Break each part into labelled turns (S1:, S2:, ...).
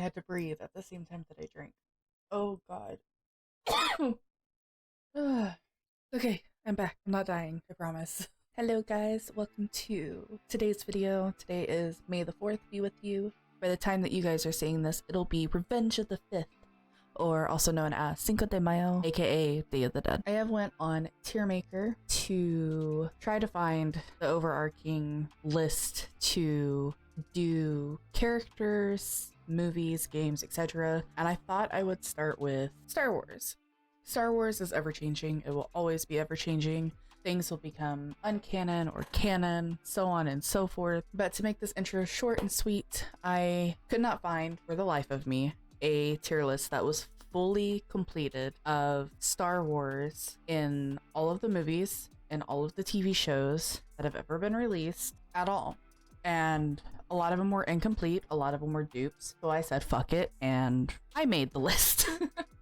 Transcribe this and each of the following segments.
S1: had to breathe at the same time that I drank. Oh god. Okay, I'm back. I'm not dying, I promise. Hello guys, welcome to today's video. Today is May the 4th be with you. By the time that you guys are seeing this, it'll be Revenge of the 5th, or also known as Cinco de Mayo, aka Day of the Dead. I have went on Tiermaker to try to find the overarching list to do characters, movies, games, etc. And I thought I would start with Star Wars. Star Wars is ever-changing. It will always be ever-changing. Things will become uncanon or canon, so on and so forth. But to make this intro short and sweet, I could not find, for the life of me, a tier list that was fully completed of Star Wars in all of the movies and all of the TV shows that have ever been released at all. And a lot of them were incomplete, a lot of them were dupes. So I said, fuck it, and I made the list.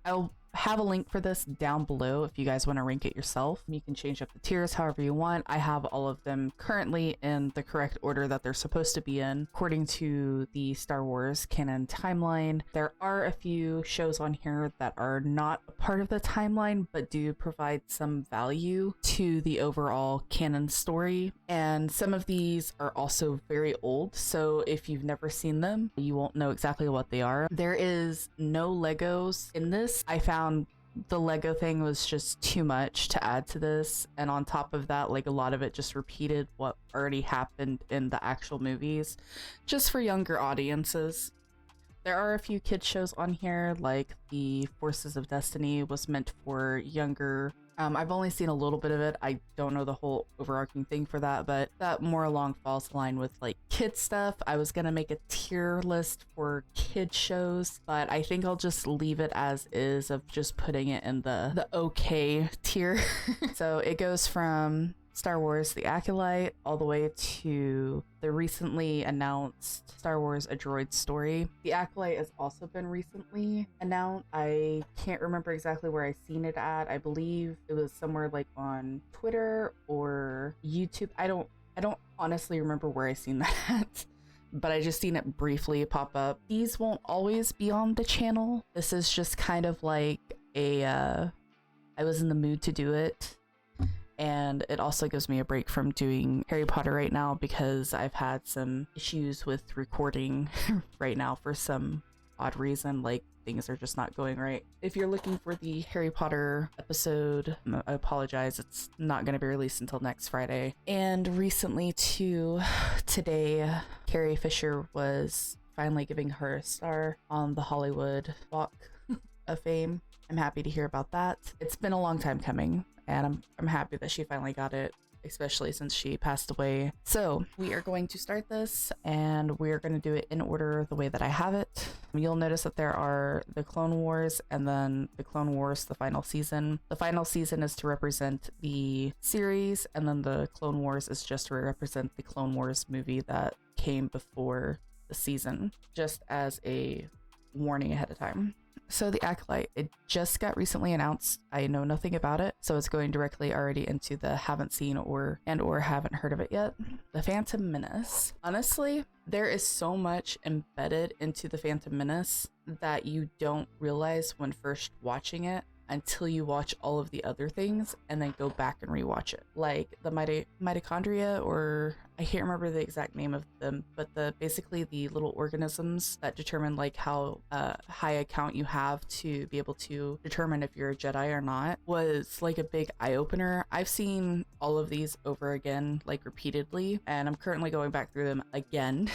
S1: I'll have a link for this down below if you guys want to rank it yourself. You can change up the tiers however you want. I have all of them currently in the correct order that they're supposed to be in according to the Star Wars canon timeline. There are a few shows on here that are not a part of the timeline but do provide some value to the overall canon story, and some of these are also very old, so if you've never seen them you won't know exactly what they are. There is no Legos in this. I found the Lego thing was just too much to add to this, and on top of that, like, a lot of it just repeated what already happened in the actual movies, just for younger audiences. There are a few kids shows on here, like the Forces of Destiny was meant for younger. I've only seen a little bit of it. I don't know the whole overarching thing for that, but that more along falls in line with like kid stuff. I was gonna make a tier list for kid shows, but I think I'll just leave it as is, of just putting it in the okay tier. So it goes from Star Wars The Acolyte all the way to the recently announced Star Wars A Droid Story. The Acolyte has also been recently announced. I can't remember exactly where I seen it at. I believe it was somewhere like on Twitter or YouTube. I don't honestly remember where I seen that at, but I just seen it briefly pop up. These won't always be on the channel. This is just kind of like a I was in the mood to do it. And it also gives me a break from doing Harry Potter right now because I've had some issues with recording right now for some odd reason, like things are just not going right. If you're looking for the Harry Potter episode, I apologize, it's not going to be released until next Friday. And recently today, Carrie Fisher was finally giving her a star on the Hollywood Walk of Fame. I'm happy to hear about that. It's been a long time coming, and I'm happy that she finally got it, especially since she passed away. So we are going to start this, and we are going to do it in order the way that I have it. You'll notice that there are the Clone Wars and then the Clone Wars the final season. The final season is to represent the series, and then the Clone Wars is just to represent the Clone Wars movie that came before the season, just as a warning ahead of time. So the Acolyte, it just got recently announced. I know nothing about it, so it's going directly already into the haven't seen or haven't heard of it yet. The Phantom Menace. Honestly, there is so much embedded into the Phantom Menace that you don't realize when first watching it until you watch all of the other things and then go back and rewatch it. Like the mitochondria, or I can't remember the exact name of them, but basically the little organisms that determine like how high a count you have to be able to determine if you're a Jedi or not, was like a big eye-opener. I've seen all of these over again, like repeatedly, and I'm currently going back through them again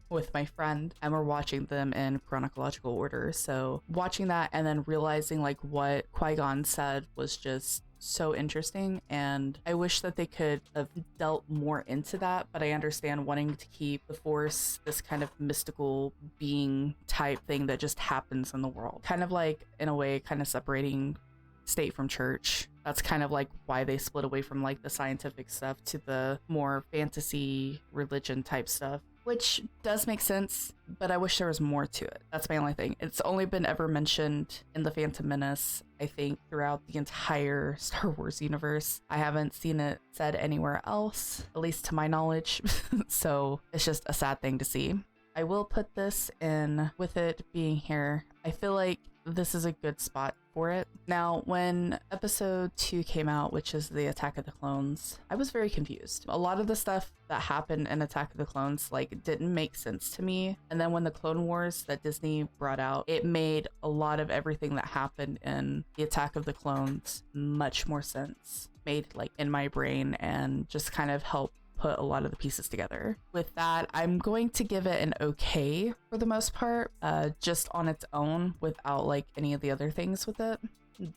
S1: with my friend, and we're watching them in chronological order. So watching that and then realizing like what Qui-Gon said was just so interesting, and I wish that they could have dealt more into that, but I understand wanting to keep the Force this kind of mystical being type thing that just happens in the world, kind of like, in a way, kind of separating state from church. That's kind of like why they split away from like the scientific stuff to the more fantasy religion type stuff, which does make sense, but I wish there was more to it. That's my only thing. It's only been ever mentioned in the Phantom Menace, I think, throughout the entire Star Wars universe. I haven't seen it said anywhere else, at least to my knowledge. So it's just a sad thing to see. I will put this in with it being here. I feel like this is a good spot for it. Now, when episode 2 came out, which is the Attack of the Clones, I was very confused. A lot of the stuff that happened in Attack of the Clones like didn't make sense to me. And then when the Clone Wars that Disney brought out, it made a lot of everything that happened in the Attack of the Clones much more sense. Made like in my brain and just kind of helped put a lot of the pieces together. With that, I'm going to give it an okay for the most part, just on its own without like any of the other things with it.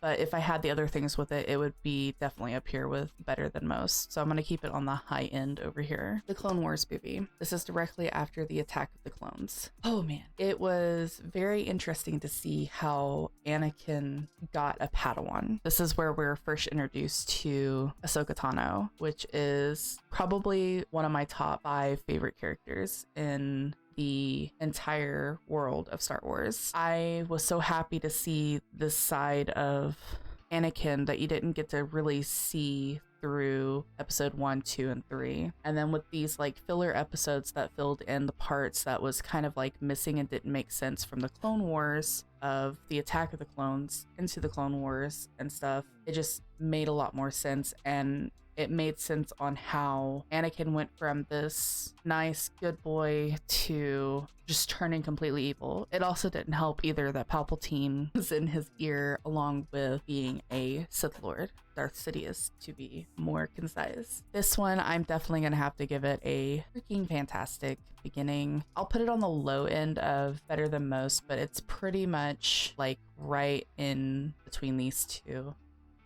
S1: But if I had the other things with it, it would be definitely up here with better than most. So I'm going to keep it on the high end over here. The Clone Wars movie. This is directly after the Attack of the Clones. Oh man. It was very interesting to see how Anakin got a Padawan. This is where we're first introduced to Ahsoka Tano, which is probably one of my top 5 favorite characters in the entire world of Star Wars. I was so happy to see this side of Anakin that you didn't get to really see through episode 1, 2, and 3. And then with these like filler episodes that filled in the parts that was kind of like missing and didn't make sense from the Clone Wars of the Attack of the Clones into the Clone Wars and stuff, it just made a lot more sense. And it made sense on how Anakin went from this nice good boy to just turning completely evil. It also didn't help either that Palpatine was in his ear along with being a Sith Lord. Darth Sidious, to be more concise. This one, I'm definitely gonna have to give it a freaking fantastic beginning. I'll put it on the low end of better than most, but it's pretty much like right in between these two.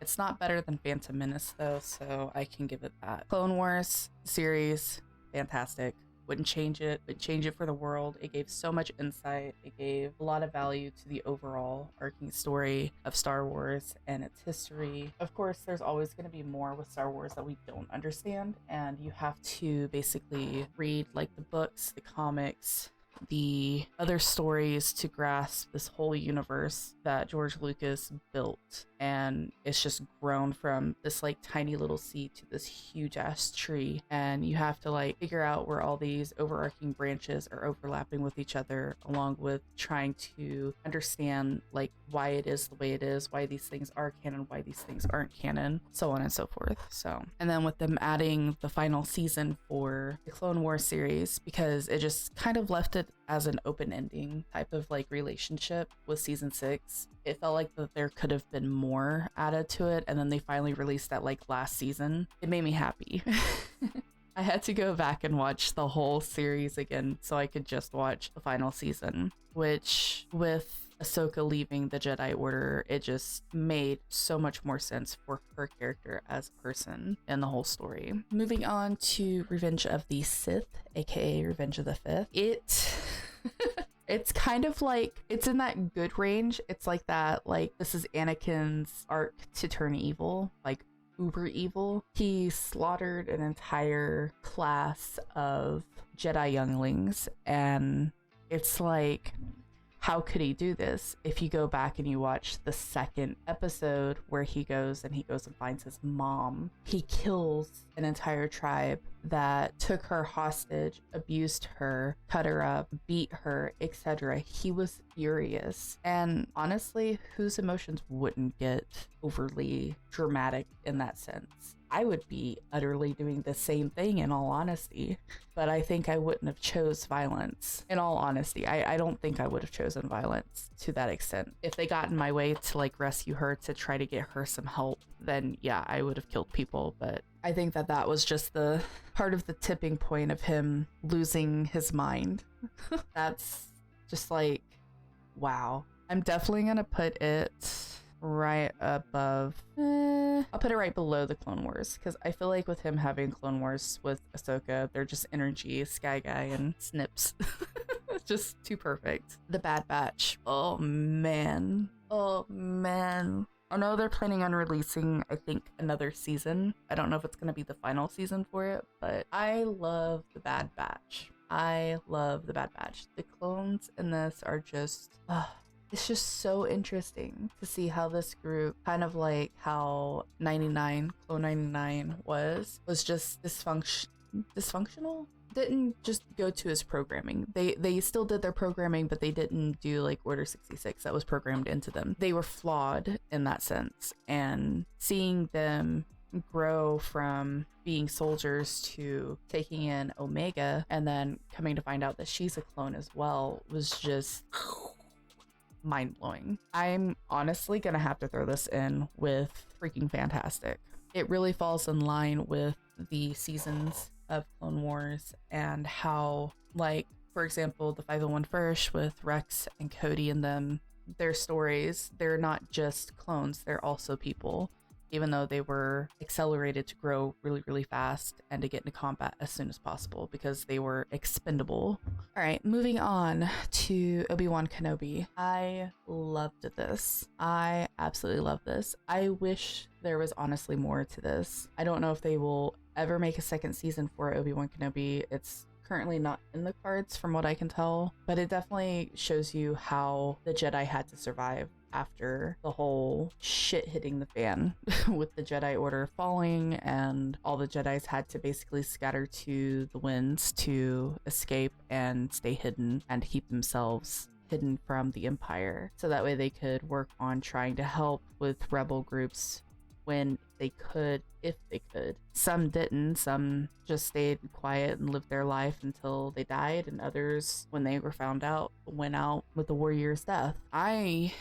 S1: It's not better than Phantom Menace though, so I can give it that. Clone Wars series, fantastic. Wouldn't change it, would change it for the world. It gave so much insight. It gave a lot of value to the overall arcing story of Star Wars and its history. Of course, there's always going to be more with Star Wars that we don't understand, and you have to basically read like the books, the comics, the other stories to grasp this whole universe that George Lucas built. And it's just grown from this like tiny little seed to this huge ass tree, and you have to like figure out where all these overarching branches are overlapping with each other, along with trying to understand like why it is the way it is, why these things are canon, why these things aren't canon, so on and so forth. So, and then with them adding the final season for the Clone Wars series, because it just kind of left it as an open ending type of like relationship with season 6. It felt like that there could have been more added to it, and then they finally released that like last season. It made me happy. I had to go back and watch the whole series again so I could just watch the final season, which with Ahsoka leaving the Jedi Order, it just made so much more sense for her character as a person in the whole story. Moving on to Revenge of the Sith, aka Revenge of the Fifth. It's kind of like, it's in that good range. It's like that, like, this is Anakin's arc to turn evil, like uber evil. He slaughtered an entire class of Jedi younglings, and it's like, how could he do this? If you go back and you watch the second episode where he goes and finds his mom, he kills an entire tribe that took her hostage, abused her, cut her up, beat her, etc. He was furious. And honestly, whose emotions wouldn't get overly dramatic in that sense? I would be utterly doing the same thing, in all honesty, but I think I wouldn't have chose violence. In all honesty, I don't think I would have chosen violence to that extent. If they got in my way to like rescue her, to try to get her some help, then yeah, I would have killed people. But I think that that was just the part of the tipping point of him losing his mind. That's just like, wow. I'm definitely gonna put it right above, I'll put it right below the Clone Wars, because I feel like with him having Clone Wars with Ahsoka, they're just energy, Sky Guy and Snips. It's just too perfect. The Bad Batch. Oh man. Oh man. I know they're planning on releasing, I think, another season. I don't know if it's going to be the final season for it, but I love the Bad Batch. I love the Bad Batch. The clones in this are just, it's just so interesting to see how this group, kind of like how Clone 99 was just dysfunctional, didn't just go to his programming. They still did their programming, but they didn't do like Order 66 that was programmed into them. They were flawed in that sense, and seeing them grow from being soldiers to taking in Omega and then coming to find out that she's a clone as well was just mind-blowing. I'm honestly gonna have to throw this in with freaking fantastic. It really falls in line with the seasons of Clone Wars and how, like, for example, the 501 First with Rex and Cody and them, their stories, they're not just clones, they're also people, even though they were accelerated to grow really, really fast and to get into combat as soon as possible because they were expendable. All right, moving on to Obi-Wan Kenobi. I loved this. I absolutely love this. I wish there was honestly more to this. I don't know if they will ever make a second season for Obi-Wan Kenobi. It's currently not in the cards from what I can tell, but it definitely shows you how the Jedi had to survive after the whole shit hitting the fan with the Jedi Order falling, and all the Jedis had to basically scatter to the winds to escape and stay hidden and keep themselves hidden from the Empire, so that way they could work on trying to help with rebel groups when they could, if they could. Some didn't, some just stayed quiet and lived their life until they died, and others, when they were found out, went out with the warrior's death. I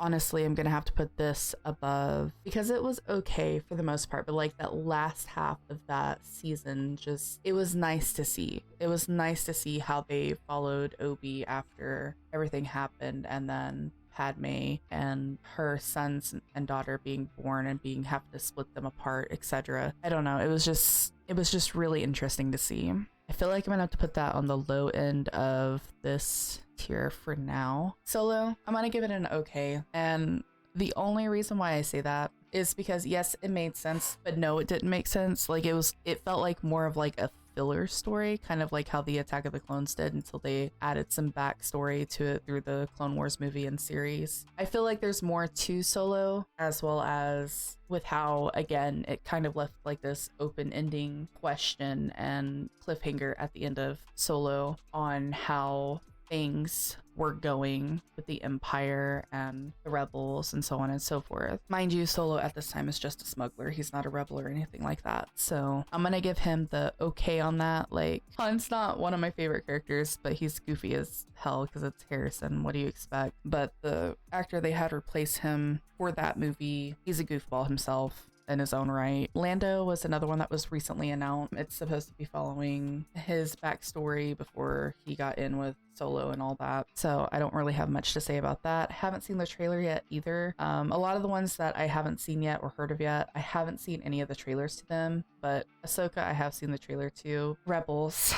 S1: honestly am gonna have to put this above because it was okay for the most part, but like that last half of that season, just, it was nice to see. It was nice to see how they followed Obi after everything happened, and then Padme and her sons and daughter being born and being having to split them apart, etc. I don't know, it was just really interesting to see. I feel like I'm gonna have to put that on the low end of this tier for now. Solo, I'm gonna give it an okay, and the only reason why I say that is because yes, it made sense, but no, it didn't make sense. Like it felt like more of like a filler story, kind of like how the Attack of the Clones did, until they added some backstory to it through the Clone Wars movie and series. I feel like there's more to Solo, as well as with how, again, it kind of left like this open-ending question and cliffhanger at the end of Solo on how things were going with the Empire and the rebels and so on and so forth. Mind you, Solo at this time is just a smuggler. He's not a rebel or anything like that. So I'm gonna give him the okay on that. Like, Han's not one of my favorite characters, but he's goofy as hell because it's Harrison. What do you expect? But the actor they had replace him for that movie, he's a goofball himself in his own right. Lando was another one that was recently announced. It's supposed to be following his backstory before he got in with Solo and all that. So I don't really have much to say about that. Haven't seen the trailer yet either. A lot of the ones that I haven't seen yet or heard of yet, I haven't seen any of the trailers to them, but Ahsoka, I have seen the trailer to. Rebels.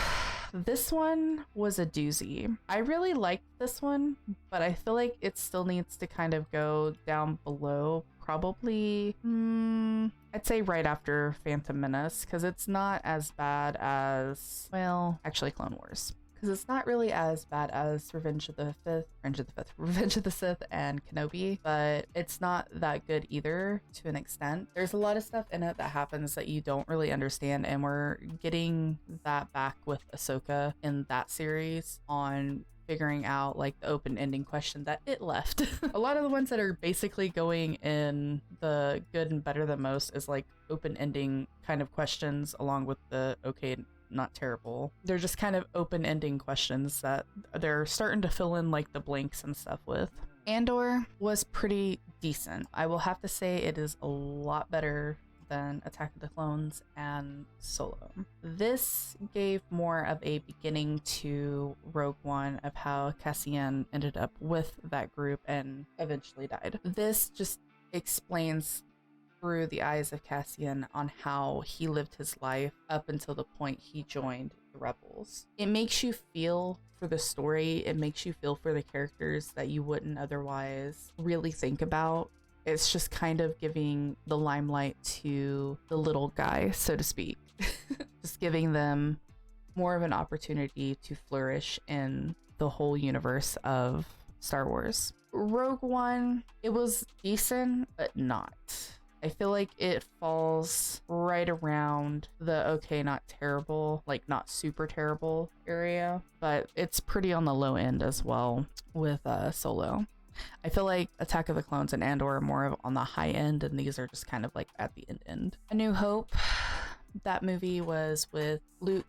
S1: This one was a doozy. I really liked this one, but I feel like it still needs to kind of go down below, probably, I'd say right after Phantom Menace, because it's not as bad as, well, actually Clone Wars. Because it's not really as bad as Revenge of the Sith and Kenobi, but it's not that good either to an extent. There's a lot of stuff in it that happens that you don't really understand, and we're getting that back with Ahsoka in that series on figuring out like the open ending question that it left. A lot of the ones that are basically going in the good and better than most is like open ending kind of questions, along with the okay, not terrible. They're just kind of open ending questions that they're starting to fill in like the blanks and stuff with. Andor was pretty decent. I will have to say it is a lot better than Attack of the Clones and Solo. This gave more of a beginning to Rogue One of how Cassian ended up with that group and eventually died. This just explains through the eyes of Cassian on how he lived his life up until the point he joined the Rebels. It makes you feel for the story, it makes you feel for the characters that you wouldn't otherwise really think about. It's just kind of giving the limelight to the little guy, so to speak. Just giving them more of an opportunity to flourish in the whole universe of Star Wars. Rogue One, it was decent, but not. I feel like it falls right around the okay, not terrible, like not super terrible area, but it's pretty on the low end as well with Solo. I feel like Attack of the Clones and Andor are more on the high end, and these are just kind of like at the end. A New Hope, that movie was with Luke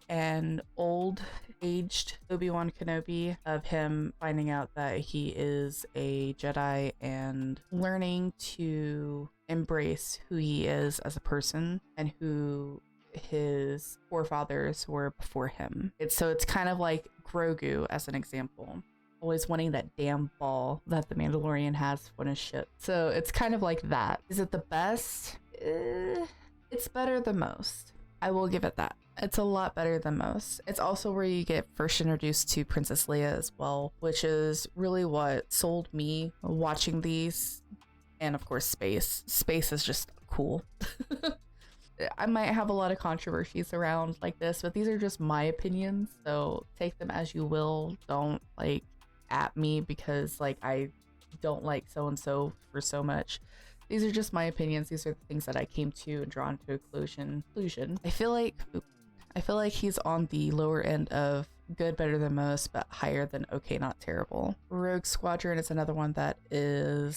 S1: and old aged Obi-Wan Kenobi, of him finding out that he is a Jedi and learning to embrace who he is as a person and who his forefathers were before him. It's kind of like Grogu as an example, always wanting that damn ball that the Mandalorian has on his ship. So it's kind of like that. Is it the best? It's better than most. I will give it that. It's a lot better than most. It's also where you get first introduced to Princess Leia as well, which is really what sold me watching these. And of course, space. Space is just cool. I might have a lot of controversies around like this, but these are just my opinions. So take them as you will. Don't like at me because like I don't like so-and-so for so much. These are just my opinions. These are the things that I came to and drawn to a conclusion. I feel like he's on the lower end of good, better than most, but higher than okay, not terrible. Rogue Squadron is another one that I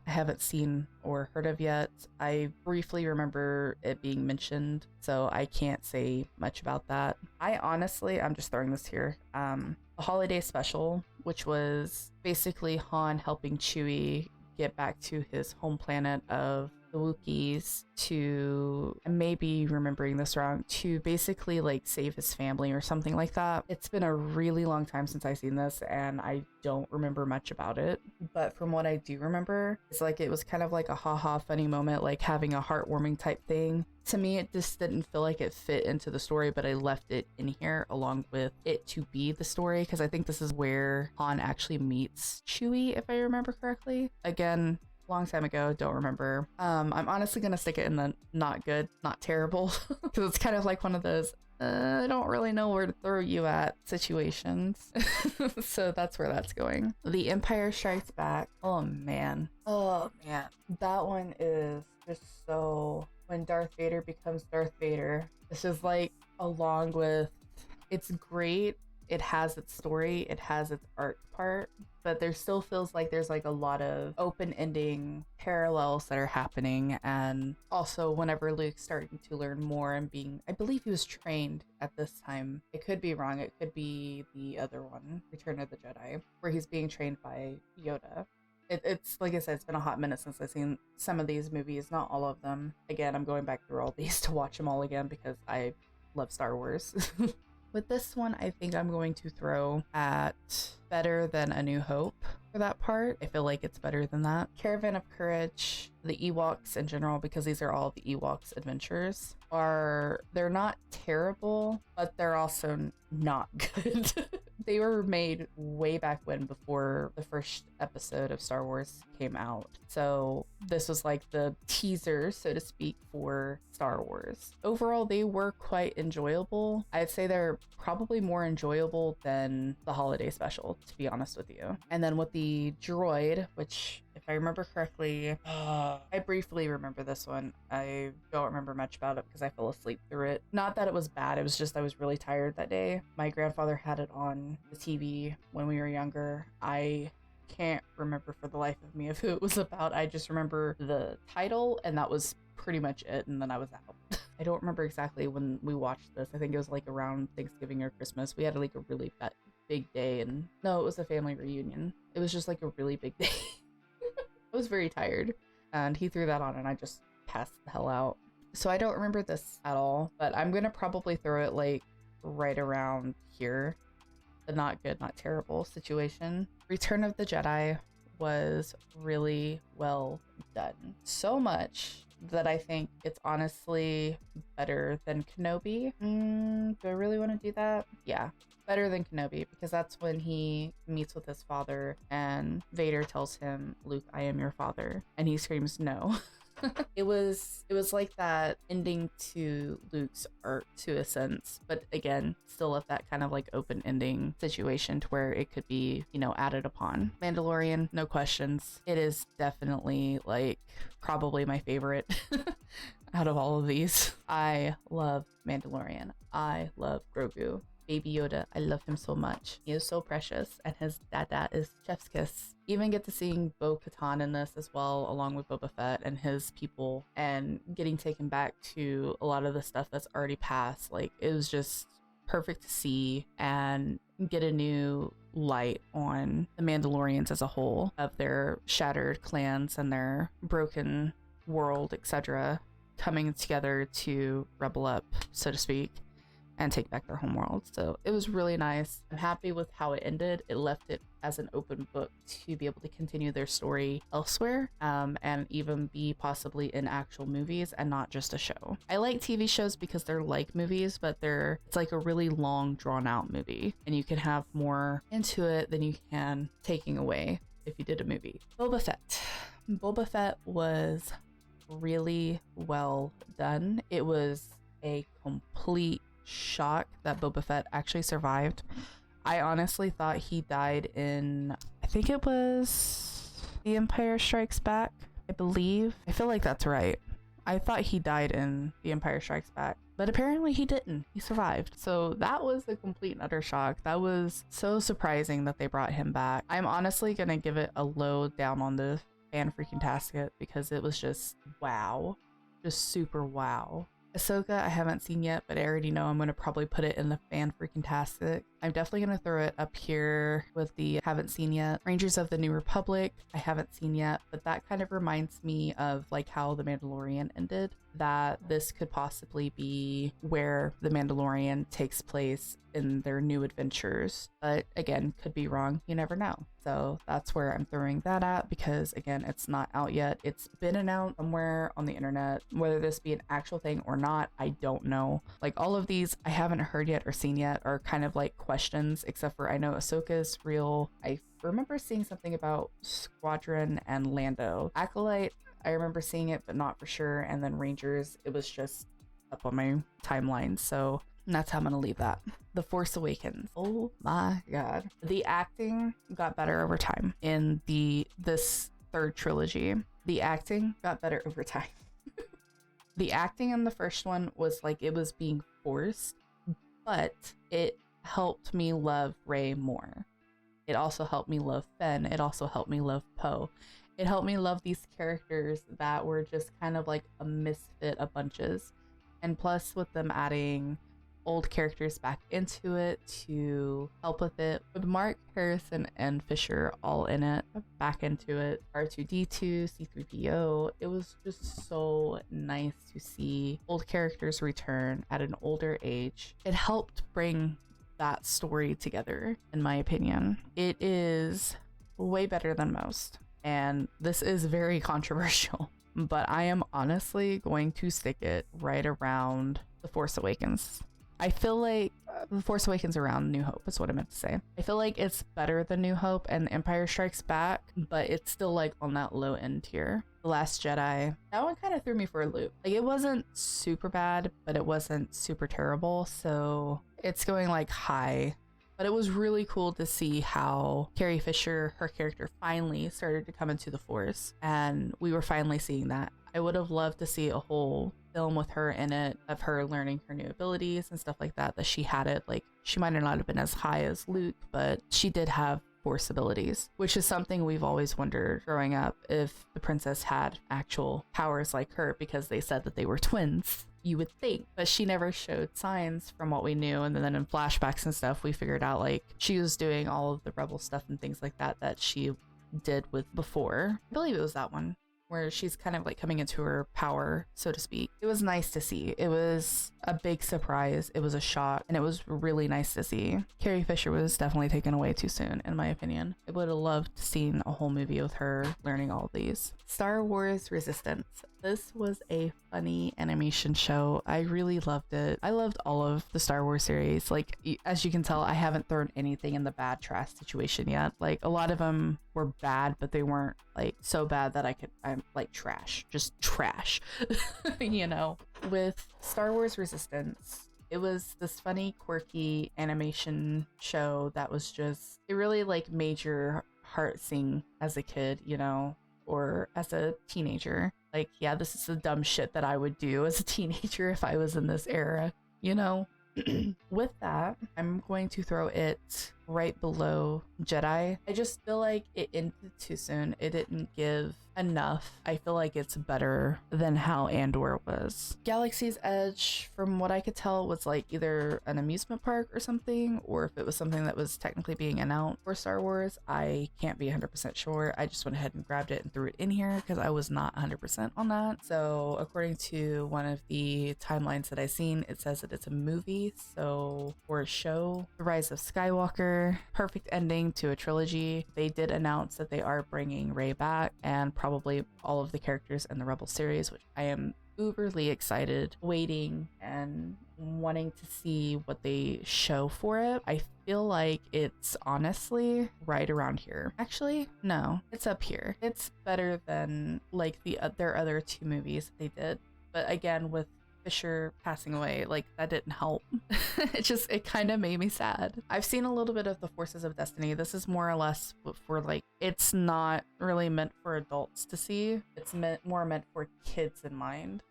S1: haven't seen or heard of yet. I briefly remember it being mentioned, so I can't say much about that. I'm just throwing this here. The holiday special, which was basically Han helping Chewie get back to his home planet of the Wookiees to, I may be remembering this wrong, to basically like save his family or something like that. It's been a really long time since I've seen this and I don't remember much about it, but from what I do remember, it's like it was kind of like a haha funny moment, like having a heartwarming type thing. To me, it just didn't feel like it fit into the story, but I left it in here along with it to be the story because I think this is where Han actually meets Chewie, if I remember correctly. Again, long time ago, don't remember. I'm honestly gonna stick it in the not good, not terrible, because it's kind of like one of those I don't really know where to throw you at situations. So that's where that's going. The Empire Strikes Back. Oh man, that one is just so, when Darth Vader becomes Darth Vader, this is like, along with, it's great, it has its story, it has its art part, but there still feels like there's like a lot of open-ending parallels that are happening. And also whenever Luke's starting to learn more and being, I believe he was trained at this time, I could be wrong, it could be the other one, Return of the Jedi, where he's being trained by Yoda. It's like I said, it's been a hot minute since I've seen some of these movies, not all of them. Again, I'm going back through all these to watch them all again because I love Star Wars. With this one, I think I'm going to throw at better than A New Hope for that part. I feel like it's better than that. Caravan of Courage, the Ewoks in general, because these are all the Ewoks adventures, they're not terrible, but they're also not good. They were made way back when, before the first episode of Star Wars came out. So this was like the teaser, so to speak, for Star Wars. Overall, they were quite enjoyable. I'd say they're probably more enjoyable than the holiday special, to be honest with you. And then with the droid, which, if I remember correctly, I briefly remember this one. I don't remember much about it because I fell asleep through it. Not that it was bad, it was just I was really tired that day. My grandfather had it on the TV when we were younger. I can't remember for the life of me of who it was about. I just remember the title and that was pretty much it, and then I was out. I don't remember exactly when we watched this. I think it was like around Thanksgiving or Christmas. We had like a really big day, and no, it was a family reunion. It was just like a really big day. I was very tired, and he threw that on and I just passed the hell out. So I don't remember this at all, but I'm gonna probably throw it like right around here. The not good, not terrible situation. Return of the Jedi was really well done. So much that I think it's honestly better than Kenobi. Do I really want to do that? Yeah, better than Kenobi, because that's when he meets with his father and Vader tells him, "Luke, I am your father." And he screams, "No." It was like that ending to Luke's arc to a sense, but again, still left that kind of like open ending situation to where it could be, you know, added upon. Mandalorian, no questions. It is definitely like probably my favorite out of all of these. I love Mandalorian. I love Grogu. Baby Yoda, I love him so much. He is so precious, and his dada is chef's kiss. Even get to seeing Bo-Katan in this as well, along with Boba Fett and his people, and getting taken back to a lot of the stuff that's already passed. Like, it was just perfect to see and get a new light on the Mandalorians as a whole, of their shattered clans and their broken world, etc., coming together to rebel up, so to speak, and take back their homeworld. So it was really nice. I'm happy with how it ended. It left it as an open book to be able to continue their story elsewhere, and even be possibly in actual movies and not just a show. I like TV shows because they're like movies, but it's like a really long, drawn out movie, and you can have more into it than you can taking away if you did a movie. Boba Fett. Boba Fett was really well done. It was a complete shock that Boba Fett actually survived. I honestly thought he died in, I think it was The Empire Strikes Back, I believe. I feel like that's right. I thought he died in The Empire Strikes Back, but apparently he didn't. He survived. So that was a complete and utter shock. That was so surprising that they brought him back. I'm honestly gonna give it a low down on the fan-freaking-tastic because it was just wow. Just super wow. Ahsoka, I haven't seen yet, but I already know I'm going to probably put it in the fan-freaking-tastic. I'm definitely going to throw it up here with the haven't seen yet. Rangers of the New Republic, I haven't seen yet, but that kind of reminds me of like how The Mandalorian ended, that this could possibly be where The Mandalorian takes place in their new adventures. But again, could be wrong. You never know. So that's where I'm throwing that at because again, it's not out yet. It's been announced somewhere on the internet. Whether this be an actual thing or not, I don't know. Like all of these I haven't heard yet or seen yet are kind of like questions, except for I know Ahsoka's real. I remember seeing something about Squadron and Lando. Acolyte, I remember seeing it, but not for sure. And then Rangers, it was just up on my timeline. So that's how I'm gonna leave that. The Force Awakens. Oh my god. The acting got better over time in this third trilogy. The acting got better over time. The acting in the first one was like it was being forced, but it helped me love Rey more. It also helped me love Finn. It also helped me love Poe. It helped me love these characters that were just kind of like a misfit of bunches. And plus with them adding old characters back into it to help with it, with Mark, Harrison, and Fisher all in it, back into it, R2-D2, C-3PO, it was just so nice to see old characters return at an older age. It helped bring that story together, in my opinion. It is way better than most, and this is very controversial, but I am honestly going to stick it right around The Force Awakens. I feel like The Force Awakens around New Hope is what I meant to say. I feel like it's better than New Hope and Empire Strikes Back, but it's still like on that low end tier. The Last Jedi, that one kind of threw me for a loop. Like it wasn't super bad, but it wasn't super terrible. So it's going like high. But it was really cool to see how Carrie Fisher, her character, finally started to come into the Force. And we were finally seeing that. I would have loved to see a whole film with her in it, of her learning her new abilities and stuff like that she had it. Like she might not have been as high as Luke, but she did have Force abilities, which is something we've always wondered growing up, if the princess had actual powers like her, because they said that they were twins. You would think, but she never showed signs from what we knew. And then in flashbacks and stuff, we figured out like she was doing all of the rebel stuff and things like that she did with before. I believe it was that one where she's kind of like coming into her power, so to speak. It was nice to see. It was a big surprise. It was a shock, and it was really nice to see. Carrie Fisher was definitely taken away too soon, in my opinion. I would have loved to seen a whole movie with her learning all of these. Star Wars Resistance. This was a funny animation show. I really loved it. I loved all of the Star Wars series. Like, as you can tell, I haven't thrown anything in the bad trash situation yet. Like, a lot of them were bad, but they weren't like so bad that I'm like trash, just trash. You know, with Star Wars Resistance, it was this funny, quirky animation show that was just, it really like made your heart sing as a kid, you know, or as a teenager. Like, yeah, this is the dumb shit that I would do as a teenager if I was in this era, you know? With that, I'm going to throw it right below Jedi. I just feel like it ended too soon. It didn't give enough. I feel like it's better than how Andor was. Galaxy's Edge, from what I could tell, was like either an amusement park or something, or if it was something that was technically being announced for Star Wars. I can't be 100% sure. I just went ahead and grabbed it and threw it in here because I was not 100% on that. So according to one of the timelines that I've seen, it says that it's a movie. So for a show, The Rise of Skywalker, perfect ending to a trilogy. They did announce that they are bringing Rey back and probably all of the characters in the Rebel series, which I am uberly excited, waiting and wanting to see what they show for it. I feel like it's honestly right around here. Actually, no, it's up here. It's better than like their other two movies they did. But again, with Fisher passing away, like that didn't help. It kind of made me sad. I've seen a little bit of the Forces of Destiny. This is more or less for like, it's not really meant for adults to see. It's more meant for kids in mind.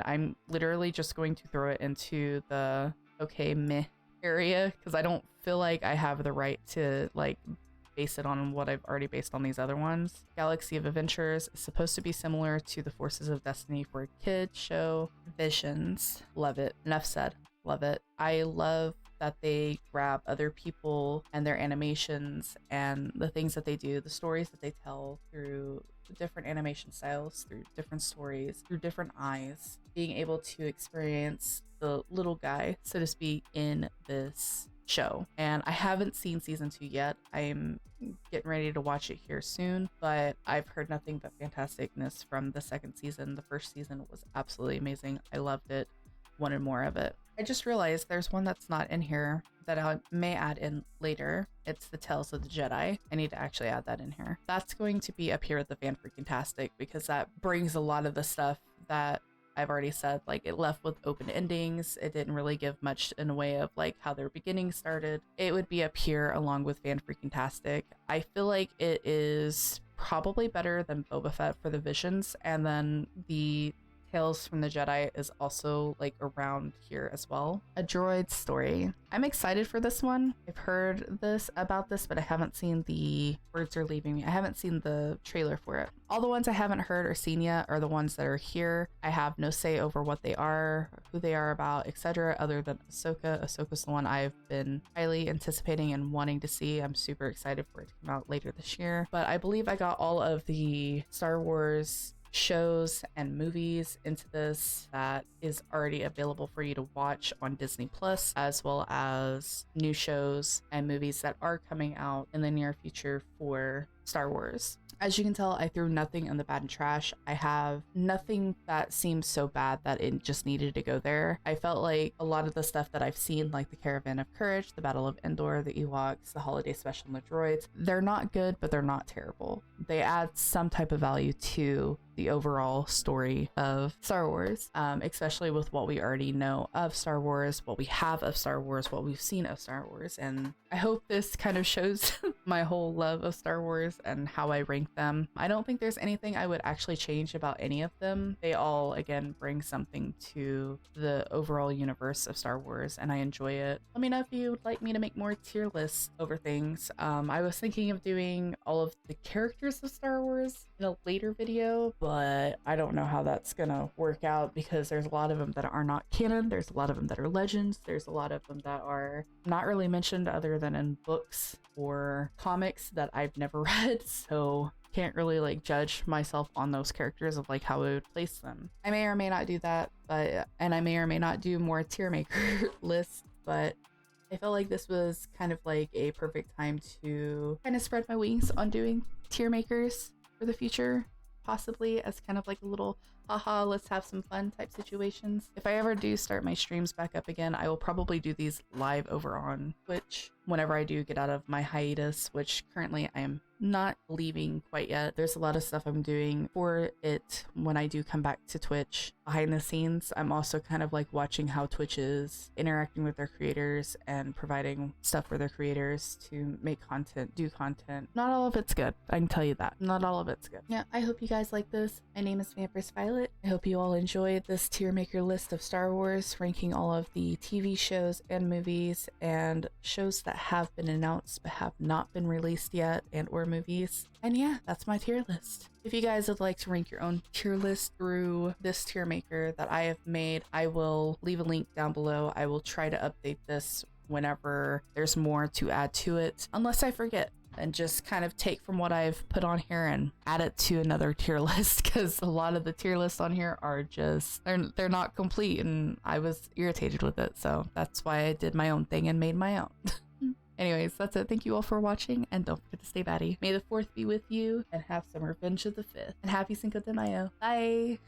S1: I'm literally just going to throw it into the okay meh area because I don't feel like I have the right to like base it on what I've already based on these other ones. Galaxy of Adventures is supposed to be similar to the Forces of Destiny for a kid show. Visions, love it. Enough said, love it. I love that they grab other people and their animations and the things that they do, the stories that they tell through different animation styles, through different stories, through different eyes, being able to experience the little guy, so to speak, in this show. And I haven't seen season 2 yet. I'm getting ready to watch it here soon, but I've heard nothing but fantasticness from the second season. The first season was absolutely amazing. I loved it, wanted more of it. I just realized there's one that's not in here that I may add in later. It's the Tales of the Jedi. I need to actually add that in here. That's going to be up here at the VampEclipsed because that brings a lot of the stuff that I've already said. Like, it left with open endings. It didn't really give much in a way of like how their beginning started. It would be up here along with VampEclipsed. I feel like it is probably better than Boba Fett for the Visions, and then the Tales from the Jedi is also like around here as well. A Droid Story. I'm excited for this one. I've heard about this, but I haven't seen the words are leaving me. I haven't seen the trailer for it. All the ones I haven't heard or seen yet are the ones that are here. I have no say over what they are, who they are about, etc. other than Ahsoka. Ahsoka's the one I've been highly anticipating and wanting to see. I'm super excited for it to come out later this year. But I believe I got all of the Star Wars shows and movies into this that is already available for you to watch on Disney Plus, as well as new shows and movies that are coming out in the near future for Star Wars. As you can tell, I threw nothing in the bad and trash. I have nothing that seems so bad that it just needed to go there. I felt like a lot of the stuff that I've seen, like the Caravan of Courage, the Battle of Endor, the Ewoks, the Holiday Special, and the droids, they're not good, but they're not terrible. They add some type of value to the overall story of Star Wars, especially with what we already know of Star Wars, what we have of Star Wars, what we've seen of Star Wars. And I hope this kind of shows my whole love of Star Wars and how I rank them. I don't think there's anything I would actually change about any of them. They all, again, bring something to the overall universe of Star Wars, and I enjoy it. Let me know if you would like me to make more tier lists over things. I was thinking of doing all of the characters of Star Wars in a later video, but I don't know how that's gonna work out because there's a lot of them that are not canon. There's a lot of them that are legends. There's a lot of them that are not really mentioned other than in books or comics that I've never read, so can't really like judge myself on those characters of like how I would place them. I may or may not do that, and I may or may not do more tier maker lists, but I felt like this was kind of like a perfect time to kind of spread my wings on doing tier makers for the future. possibly as kind of like a little haha, let's have some fun type situations. If I ever do start my streams back up again, I will probably do these live over on Twitch whenever I do get out of my hiatus, which currently I am not leaving quite yet. There's a lot of stuff I'm doing for it when I do come back to Twitch behind the scenes. I'm also kind of like watching how Twitch is interacting with their creators and providing stuff for their creators to make content, do content. Not all of it's good, I can tell you that. Not all of it's good. Yeah, I hope you guys like this. My name is VampEclipsed. I hope you all enjoyed this tier maker list of Star Wars, ranking all of the TV shows and movies and shows that have been announced but have not been released yet, and or movies. And yeah, that's my tier list. If you guys would like to rank your own tier list through this tier maker that I have made, I will leave a link down below. I will try to update this whenever there's more to add to it, unless I forget, and just kind of take from what I've put on here and add it to another tier list, because a lot of the tier lists on here are just, they're not complete, and I was irritated with it, so that's why I did my own thing and made my own. Anyways, that's it. Thank you all for watching, and don't forget to stay batty. May the 4th be with you, and have some revenge of the 5th. And happy Cinco de Mayo. Bye!